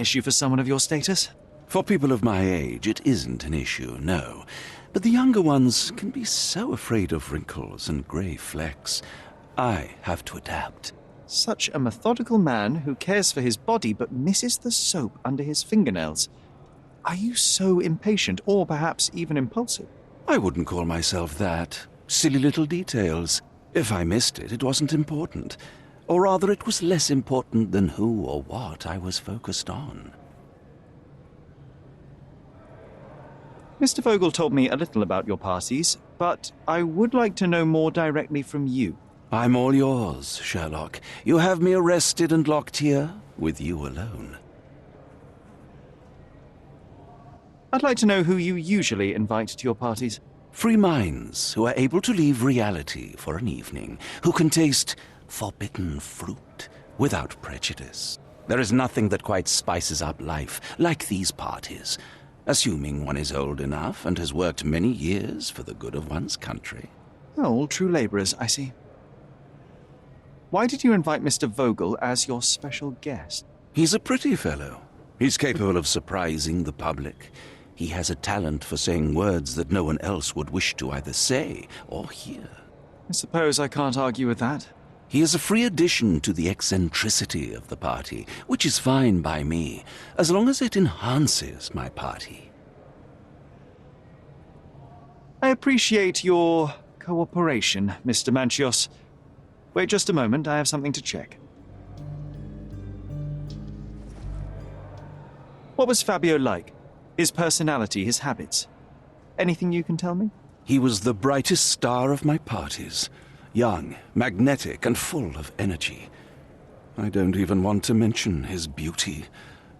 issue for someone of your status? For people of my age, it isn't an issue, no. But the younger ones can be so afraid of wrinkles and grey flecks. I have to adapt. Such a methodical man who cares for his body but misses the soap under his fingernails. Are you so impatient, or perhaps even impulsive? I wouldn't call myself that. Silly little details. If I missed it, it wasn't important. Or rather, it was less important than who or what I was focused on. Mr. Vogel told me a little about your parties, but I would like to know more directly from you. I'm all yours, Sherlock. You have me arrested and locked here, with you alone. I'd like to know who you usually invite to your parties. Free minds who are able to leave reality for an evening, who can taste forbidden fruit without prejudice. There is nothing that quite spices up life like these parties, assuming one is old enough and has worked many years for the good of one's country. Oh, all true labourers, I see. Why did you invite Mr. Vogel as your special guest? He's a pretty fellow. He's capable of surprising the public. He has a talent for saying words that no one else would wish to either say or hear. I suppose I can't argue with that. He is a free addition to the eccentricity of the party, which is fine by me, as long as it enhances my party. I appreciate your cooperation, Mr. Manchios. Wait just a moment, I have something to check. What was Fabio like? His personality, his habits? Anything you can tell me? He was the brightest star of my parties. Young, magnetic, and full of energy. I don't even want to mention his beauty.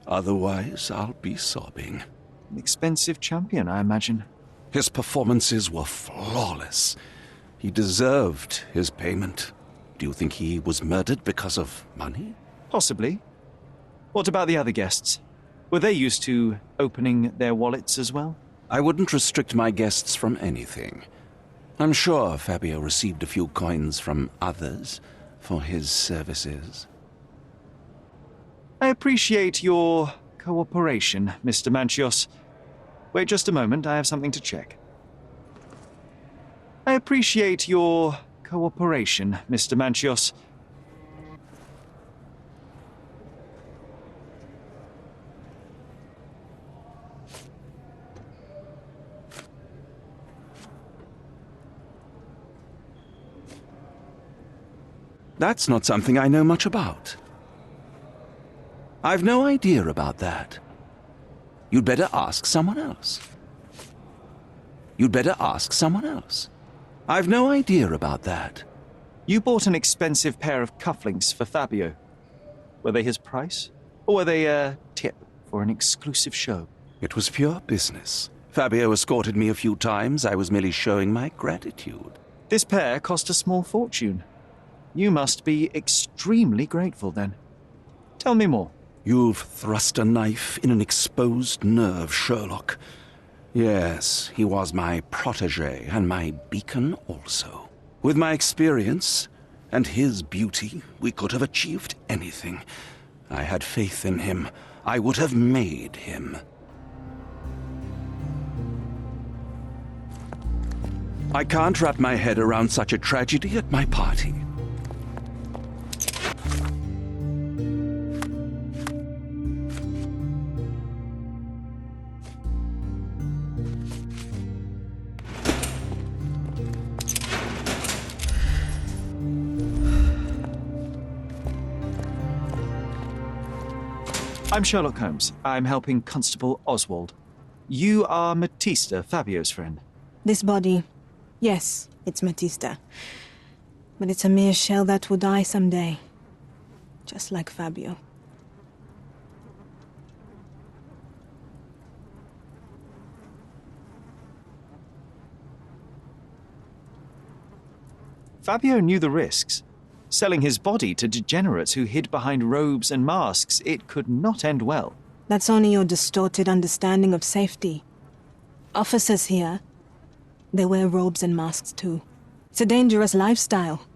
Otherwise, I'll be sobbing. An expensive champion, I imagine. His performances were flawless. He deserved his payment. Do you think he was murdered because of money? Possibly. What about the other guests? Were they used to opening their wallets as well? I wouldn't restrict my guests from anything. I'm sure Fabio received a few coins from others for his services. I appreciate your cooperation, Mr. Manchios. Wait just a moment, I have something to check. I appreciate your cooperation, Mr. Manchios. That's not something I know much about. I've no idea about that. You'd better ask someone else. You'd better ask someone else. I've no idea about that. You bought an expensive pair of cufflinks for Fabio. Were they his price? Or were they a tip for an exclusive show? It was pure business. Fabio escorted me a few times. I was merely showing my gratitude. This pair cost a small fortune. You must be extremely grateful, then. Tell me more. You've thrust a knife in an exposed nerve, Sherlock. Yes, he was my protégé and my beacon also. With my experience and his beauty, we could have achieved anything. I had faith in him. I would have made him. I can't wrap my head around such a tragedy at my party. I'm Sherlock Holmes. I'm helping Constable Oswald. You are Matista, Fabio's friend. This body, yes, it's Matista. But it's a mere shell that will die someday. Just like Fabio. Fabio knew the risks. Selling his body to degenerates who hid behind robes and masks, it could not end well. That's only your distorted understanding of safety. Officers here, they wear robes and masks too. It's a dangerous lifestyle.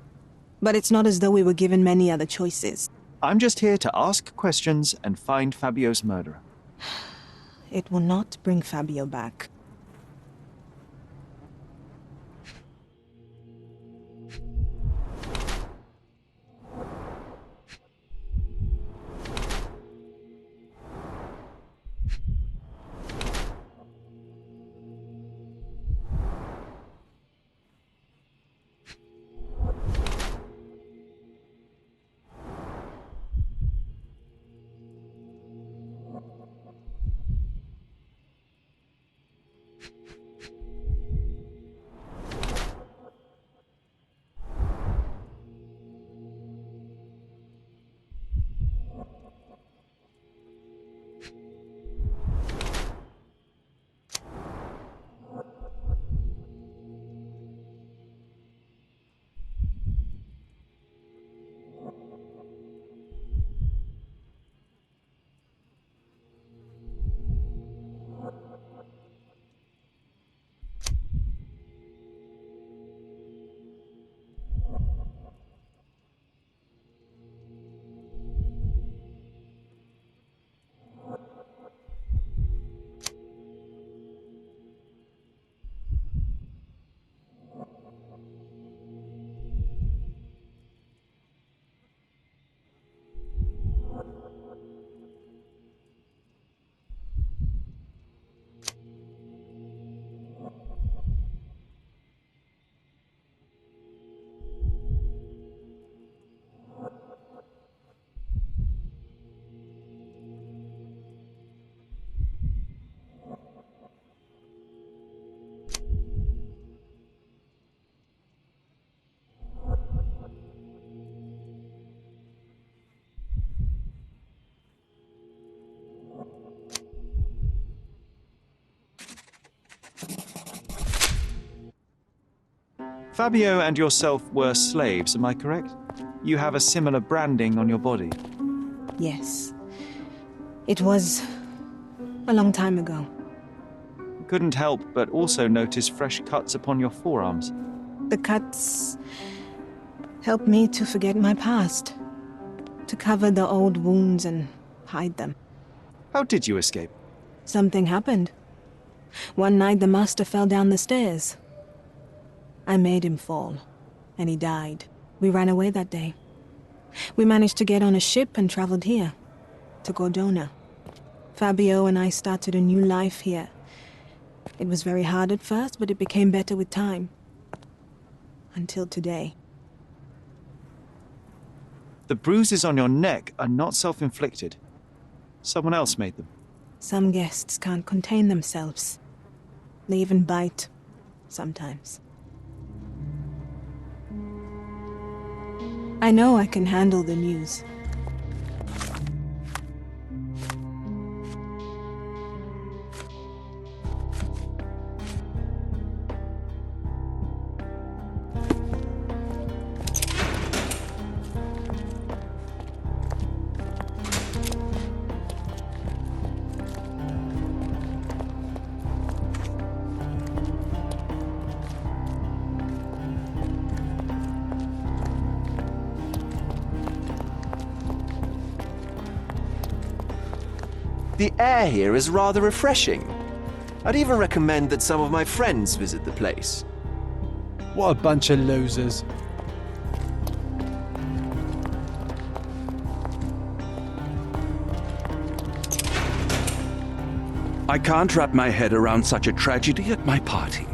But it's not as though we were given many other choices. I'm just here to ask questions and find Fabio's murderer. It will not bring Fabio back. Fabio and yourself were slaves, am I correct? You have a similar branding on your body. Yes. It was a long time ago. Couldn't help but also notice fresh cuts upon your forearms. The cuts helped me to forget my past, to cover the old wounds and hide them. How did you escape? Something happened. One night the master fell down the stairs. I made him fall, and he died. We ran away that day. We managed to get on a ship and traveled here, to Gordona. Fabio and I started a new life here. It was very hard at first, but it became better with time. Until today. The bruises on your neck are not self-inflicted. Someone else made them. Some guests can't contain themselves. They even bite, sometimes. I know I can handle the news. The air here is rather refreshing. I'd even recommend that some of my friends visit the place. What a bunch of losers. I can't wrap my head around such a tragedy at my party.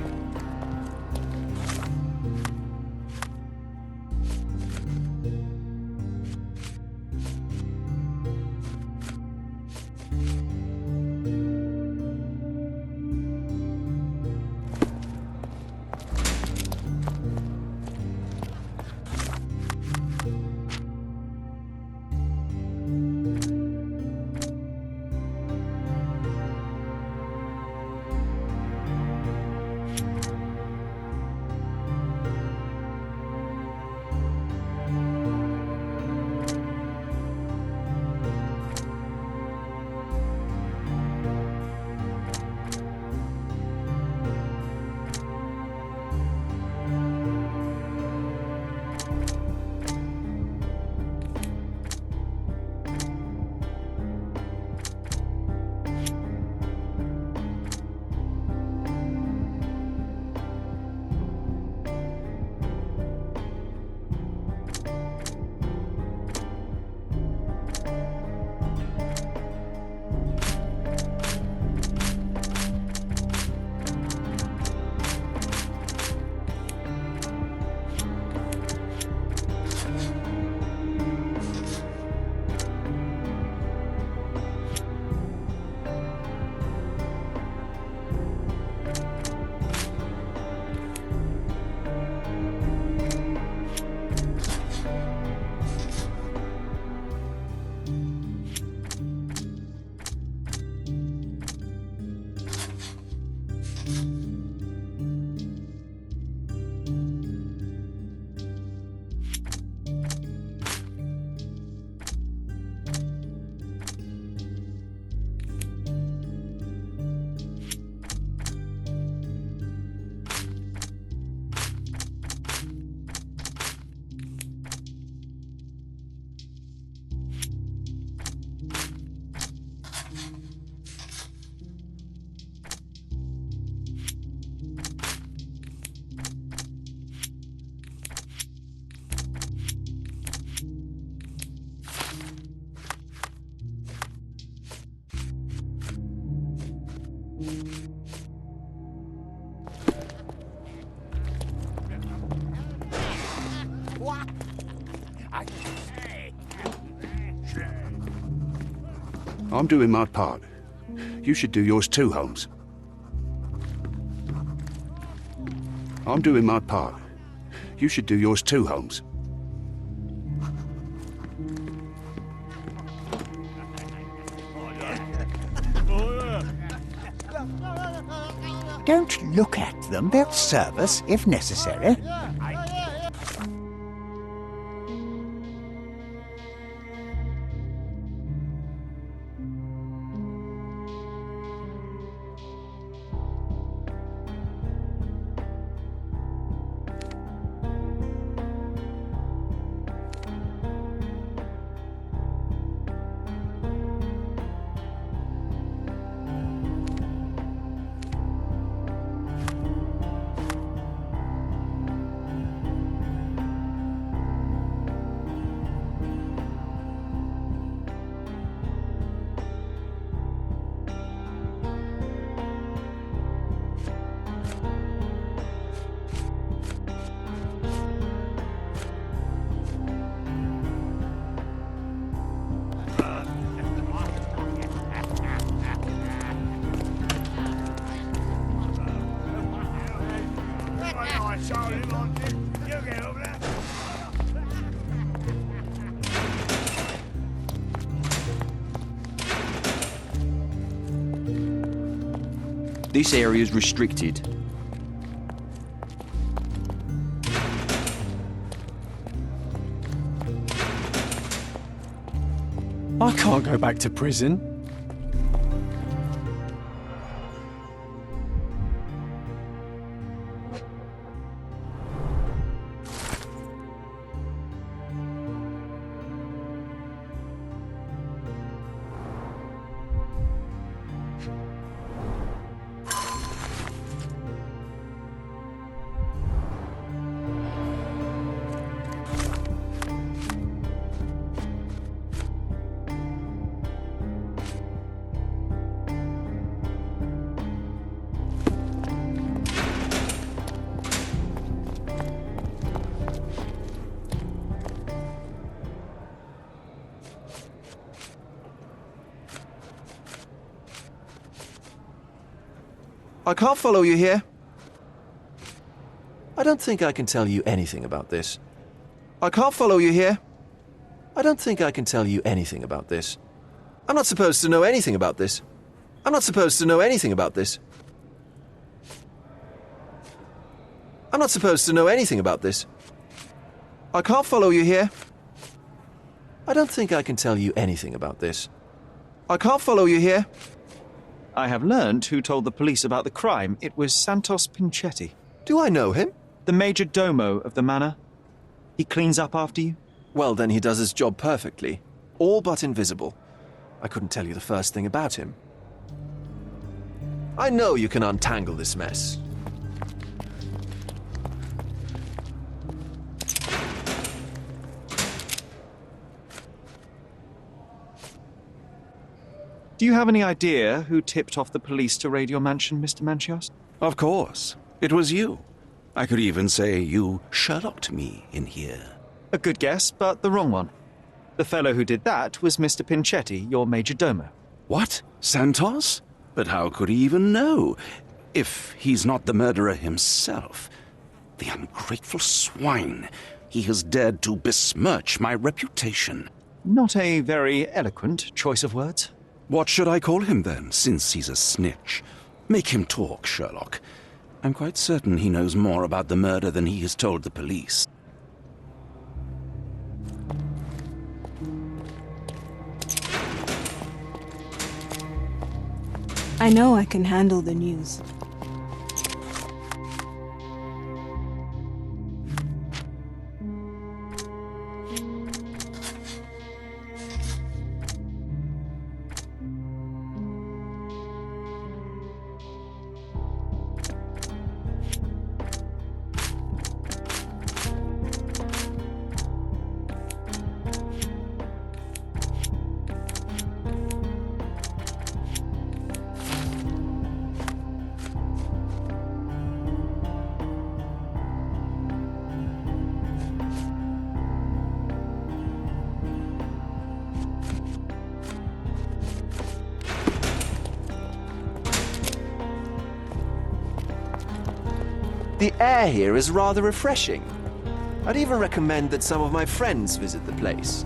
I'm doing my part. You should do yours too, Holmes. I'm doing my part. You should do yours too, Holmes. Don't look at them. They'll serve us if necessary. This area is restricted. I can't go back to prison. I can't follow you here. I don't think I can tell you anything about this. I can't follow you here. I don't think I can tell you anything about this. I'm not supposed to know anything about this. I'm not supposed to know anything about this. I'm not supposed to know anything about this. I can't follow you here. I don't think I can tell you anything about this. I can't follow you here. I have learned who told the police about the crime. It was Santos Pinchetti, Do I know him? the major domo of the manor. He cleans up after you. Well, then he does his job perfectly. All but invisible. I couldn't tell you the first thing about him. I know you can untangle this mess. Do you have any idea who tipped off the police to raid your mansion, Mr. Manchios? Of course. It was you. I could even say you Sherlocked me in here. A good guess, but the wrong one. The fellow who did that was Mr. Pinchetti, your major domo. What? Santos? But how could he even know? If he's not the murderer himself. The ungrateful swine. He has dared to besmirch my reputation. Not a very eloquent choice of words. What should I call him then, since he's a snitch? Make him talk, Sherlock. I'm quite certain he knows more about the murder than he has told the police. I know I can handle the news. The air here is rather refreshing. I'd even recommend that some of my friends visit the place.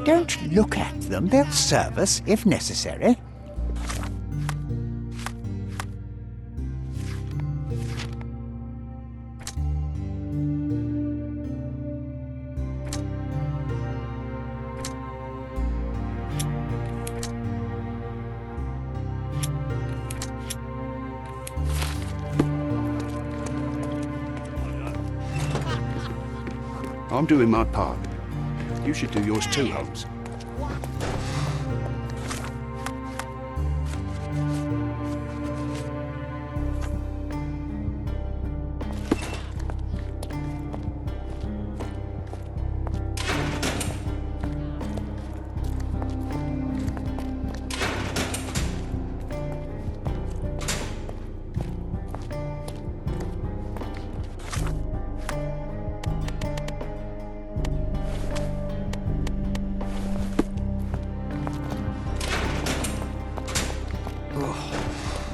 Don't look at them. They'll serve us if necessary. I'm doing my part. You should do yours too, Holmes.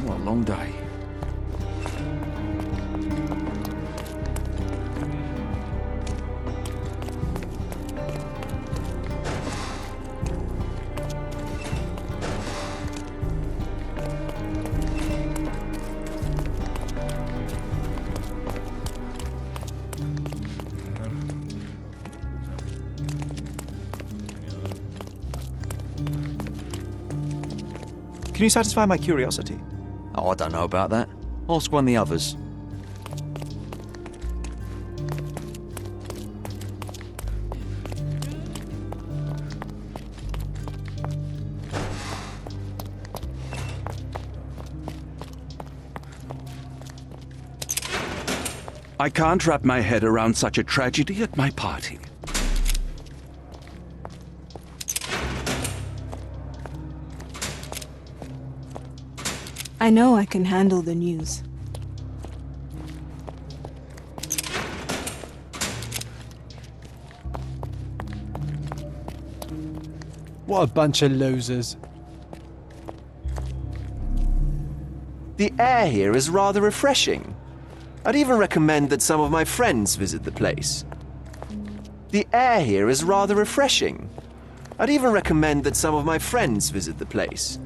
What a long day. Can you satisfy my curiosity? Oh, I don't know about that. Ask one of the others. I can't wrap my head around such a tragedy at my party. I know I can handle the news. What a bunch of losers. The air here is rather refreshing. I'd even recommend that some of my friends visit the place. The air here is rather refreshing. I'd even recommend that some of my friends visit the place.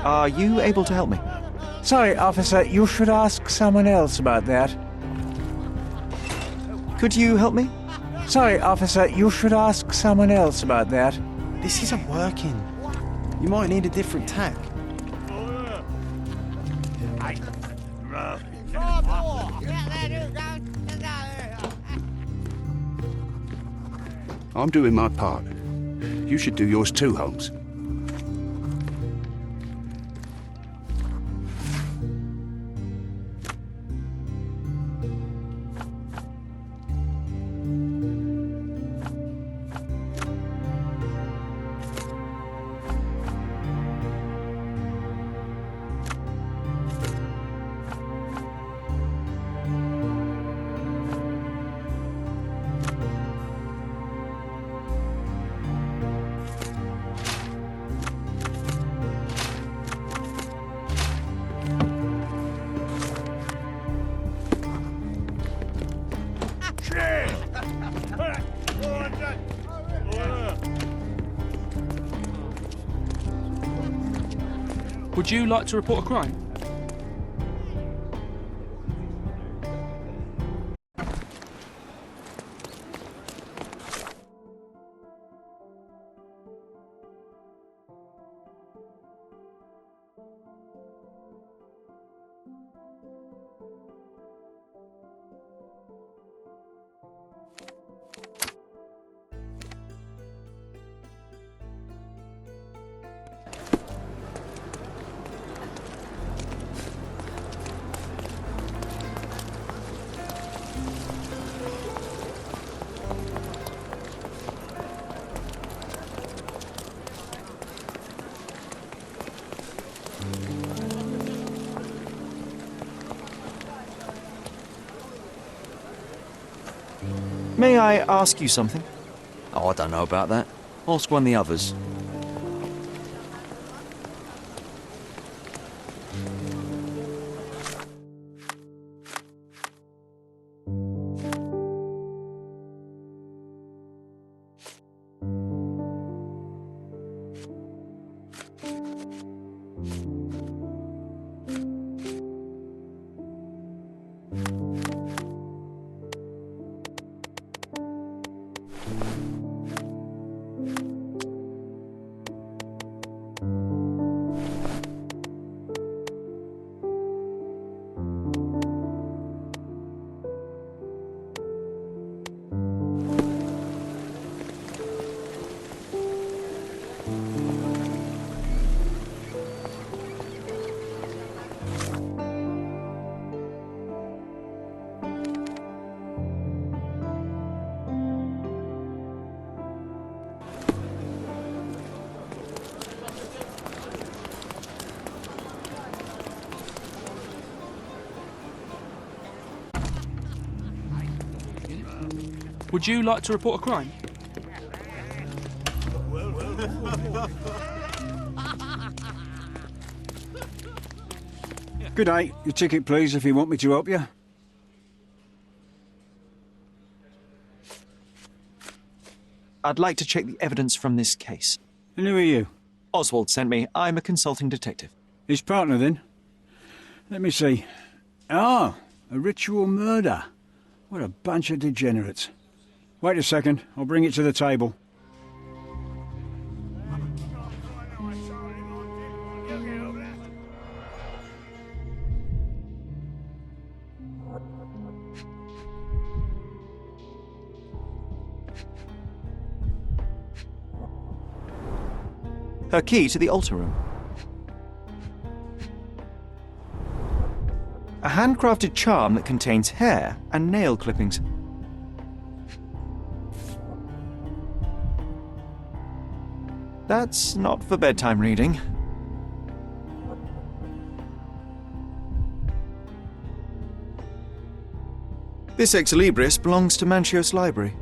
Are you able to help me? Sorry, officer, you should ask someone else about that. Could you help me? Sorry, officer, you should ask someone else about that. This isn't working. You might need a different tack. I'm doing my part. You should do yours too, Holmes. Would you like to report a crime? May I ask you something? Oh, I don't know about that. Ask one of the others. Would you like to report a crime? Good day. Your ticket, please, if you want me to help you. I'd like to check the evidence from this case. And who are you? Oswald sent me. I'm a consulting detective. His partner, then? Let me see. Ah, a ritual murder. What a bunch of degenerates. Wait a second. I'll bring it to the table. Her key to the altar room. A handcrafted charm that contains hair and nail clippings. That's not for bedtime reading. This ex libris belongs to Manchios Library.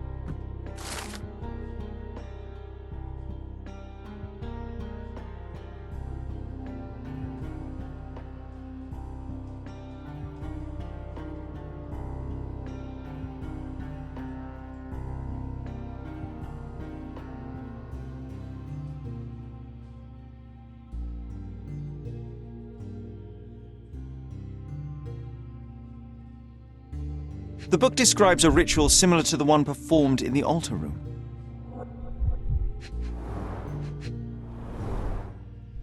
The book describes a ritual similar to the one performed in the altar room.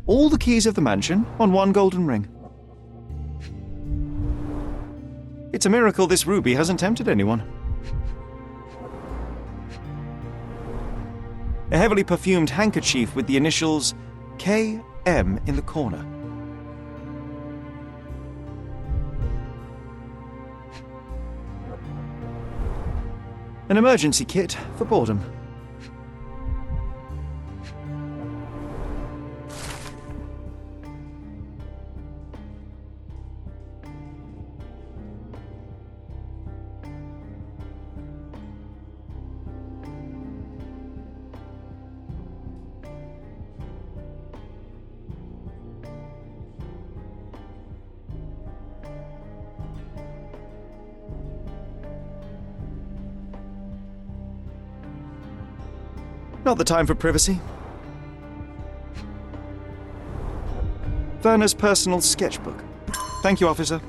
All the keys of the mansion on one golden ring. It's a miracle this ruby hasn't tempted anyone. A heavily perfumed handkerchief with the initials KM in the corner. An emergency kit for boredom. Not the time for privacy. Werner's personal sketchbook. Thank you, officer.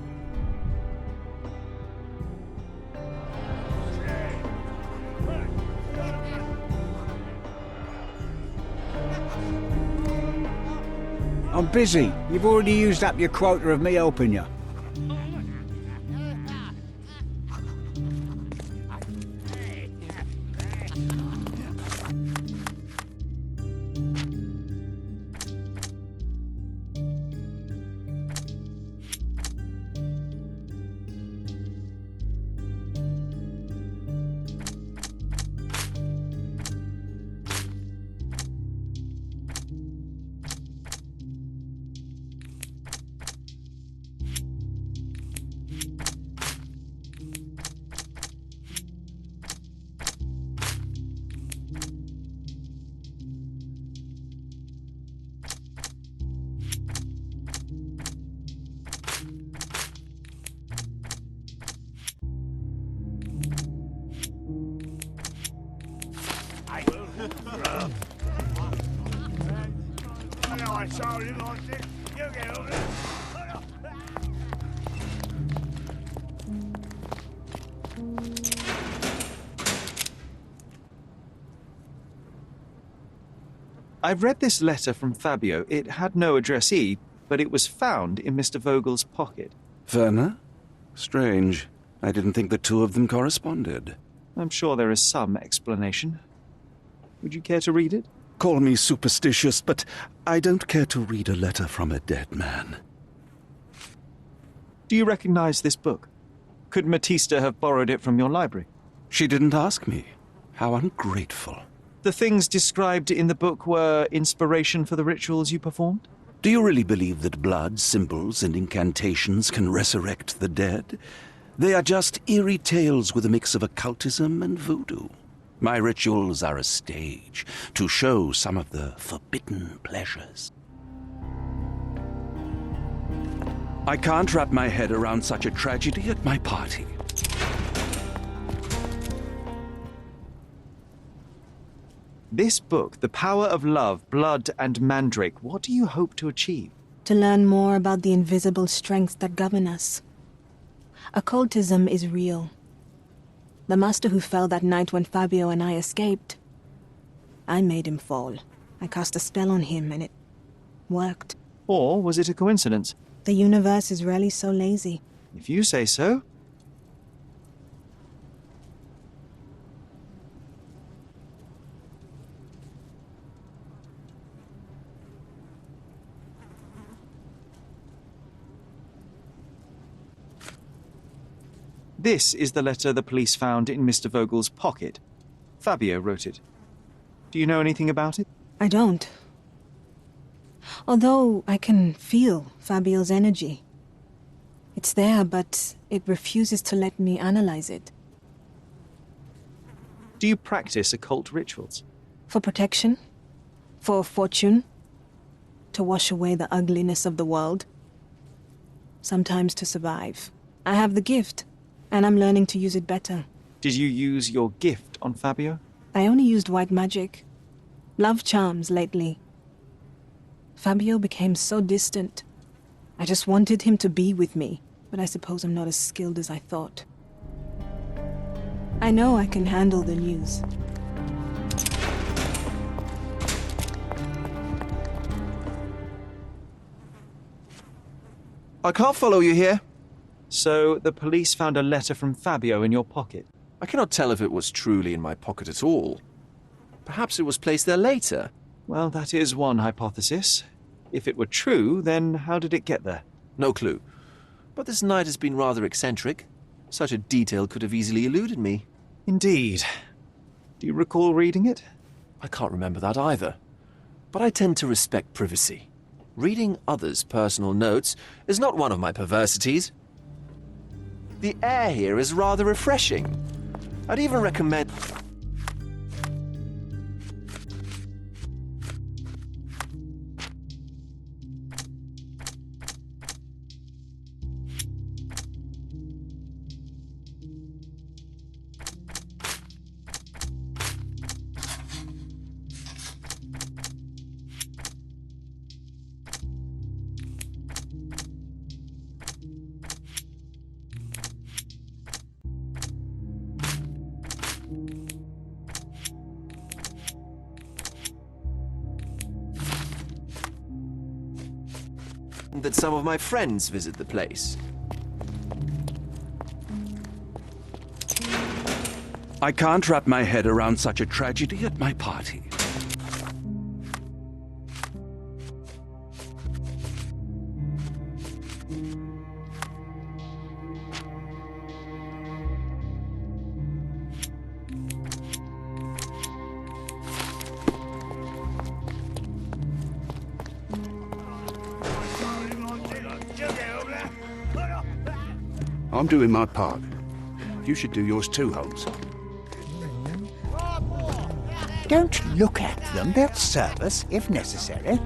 I'm busy. You've already used up your quota of me helping you. I've read this letter from Fabio. It had no addressee, but it was found in Mr. Vogel's pocket. Werner? Strange. I didn't think the two of them corresponded. I'm sure there is some explanation. Would you care to read it? Call me superstitious, but I don't care to read a letter from a dead man. Do you recognize this book? Could Matista have borrowed it from your library? She didn't ask me. How ungrateful. The things described in the book were inspiration for the rituals you performed? Do you really believe that blood, symbols, and incantations can resurrect the dead? They are just eerie tales with a mix of occultism and voodoo. My rituals are a stage to show some of the forbidden pleasures. I can't wrap my head around such a tragedy at my party. This book, The Power of Love, Blood, and Mandrake, what do you hope to achieve? To learn more about the invisible strengths that govern us. Occultism is real. The master who fell that night when Fabio and I escaped, I made him fall. I cast a spell on him and it worked. Or was it a coincidence? The universe is rarely so lazy. If you say so. This is the letter the police found in Mr. Vogel's pocket. Fabio wrote it. Do you know anything about it? I don't. Although I can feel Fabio's energy. It's there, but it refuses to let me analyze it. Do you practice occult rituals? For protection? For fortune? To wash away the ugliness of the world? Sometimes to survive. I have the gift, and I'm learning to use it better. Did you use your gift on Fabio? I only used white magic. Love charms lately. Fabio became so distant. I just wanted him to be with me, but I suppose I'm not as skilled as I thought. I know I can handle the news. I can't follow you here. So the police found a letter from Fabio in your pocket. I cannot tell if it was truly in my pocket at all. Perhaps it was placed there later. Well, that is one hypothesis. If it were true, then how did it get there? No clue. But this night has been rather eccentric. Such a detail could have easily eluded me. Indeed. Do you recall reading it? I can't remember that either. But I tend to respect privacy. Reading others' personal notes is not one of my perversities. The air here is rather refreshing. I'd even recommend... that some of my friends visit the place. I can't wrap my head around such a tragedy at my party. I'm doing my part. You should do yours too, Holmes. Don't look at them. They'll serve us if necessary.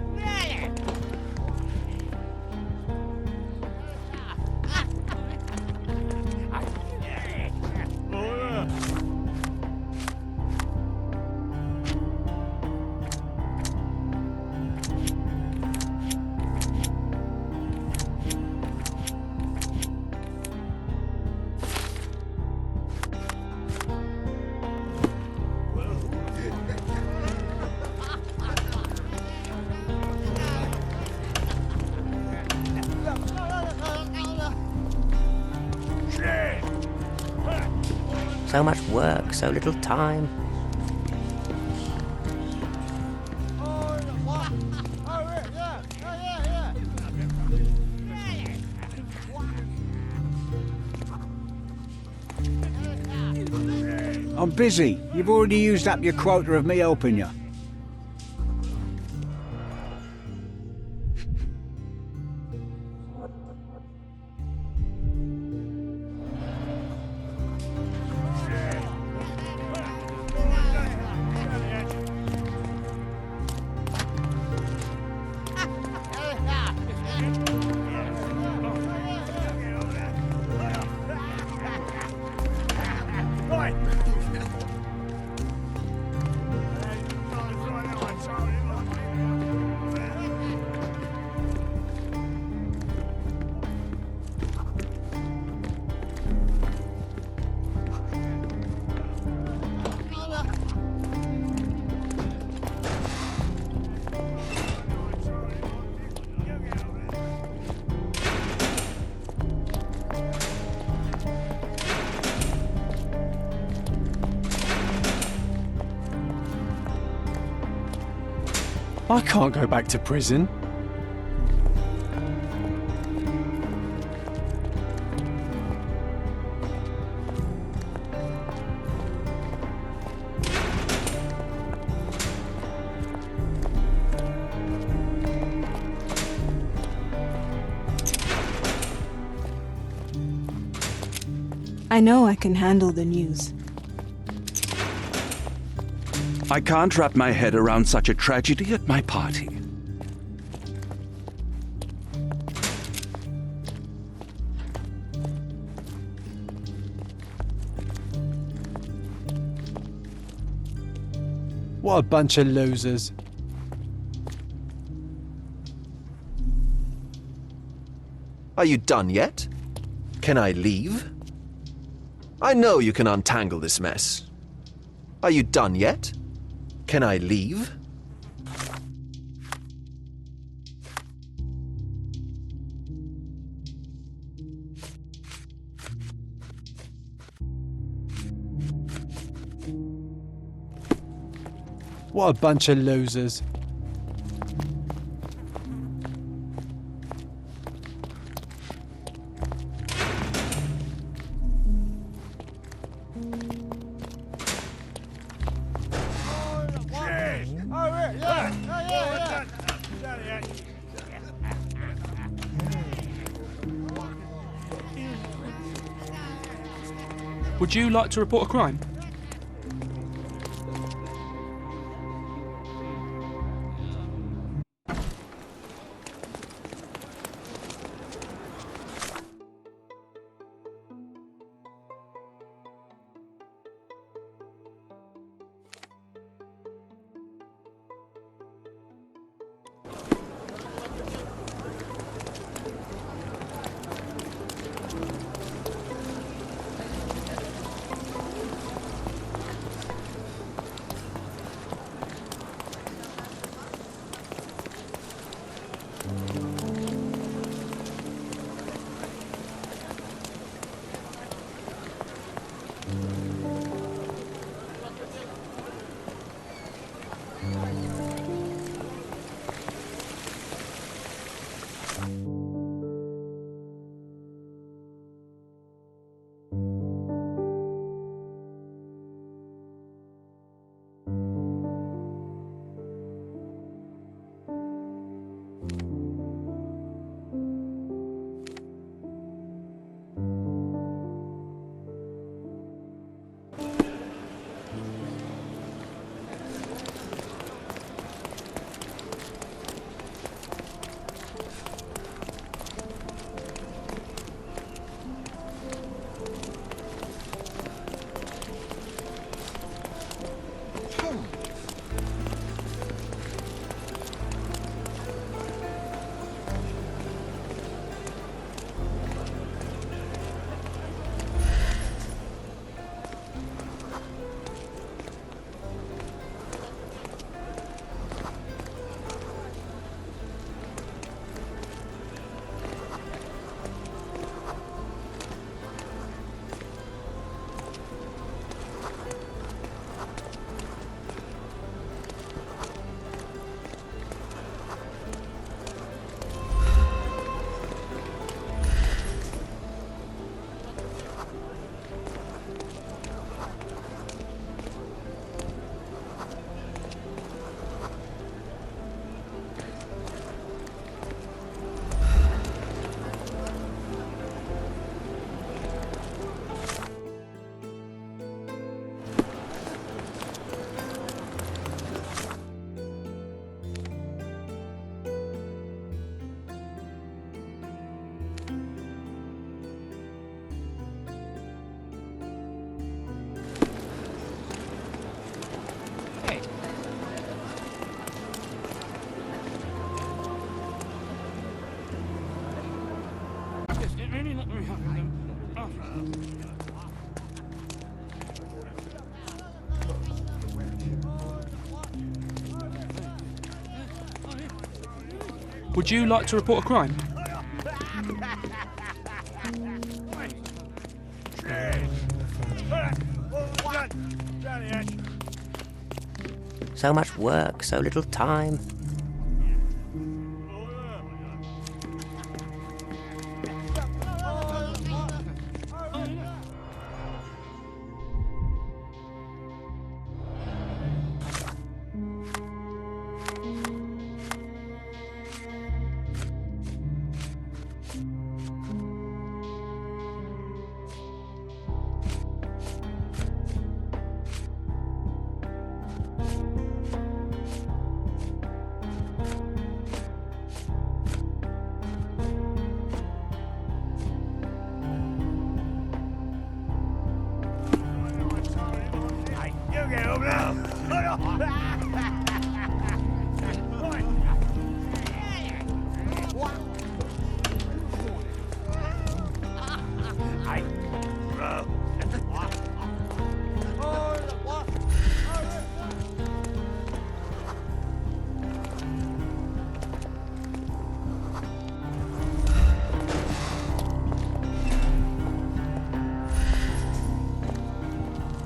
So much work, so little time. I'm busy. You've already used up your quota of me helping you. I can't go back to prison. I know I can handle the news. I can't wrap my head around such a tragedy at my party. What a bunch of losers. Are you done yet? Can I leave? I know you can untangle this mess. Are you done yet? Can I leave? What a bunch of losers. Would you like to report a crime? Would you like to report a crime? So much work, so little time.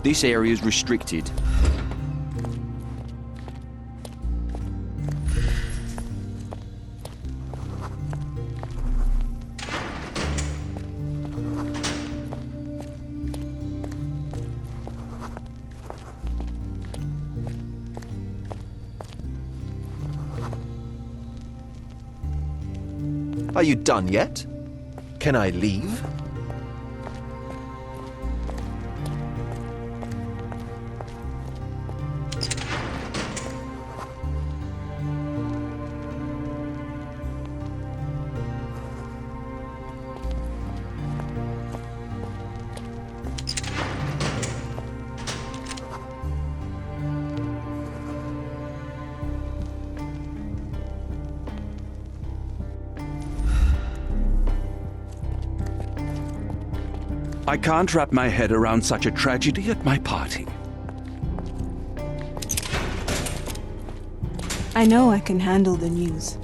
This area is restricted. Are you done yet? Can I leave? I can't wrap my head around such a tragedy at my party. I know I can handle the news.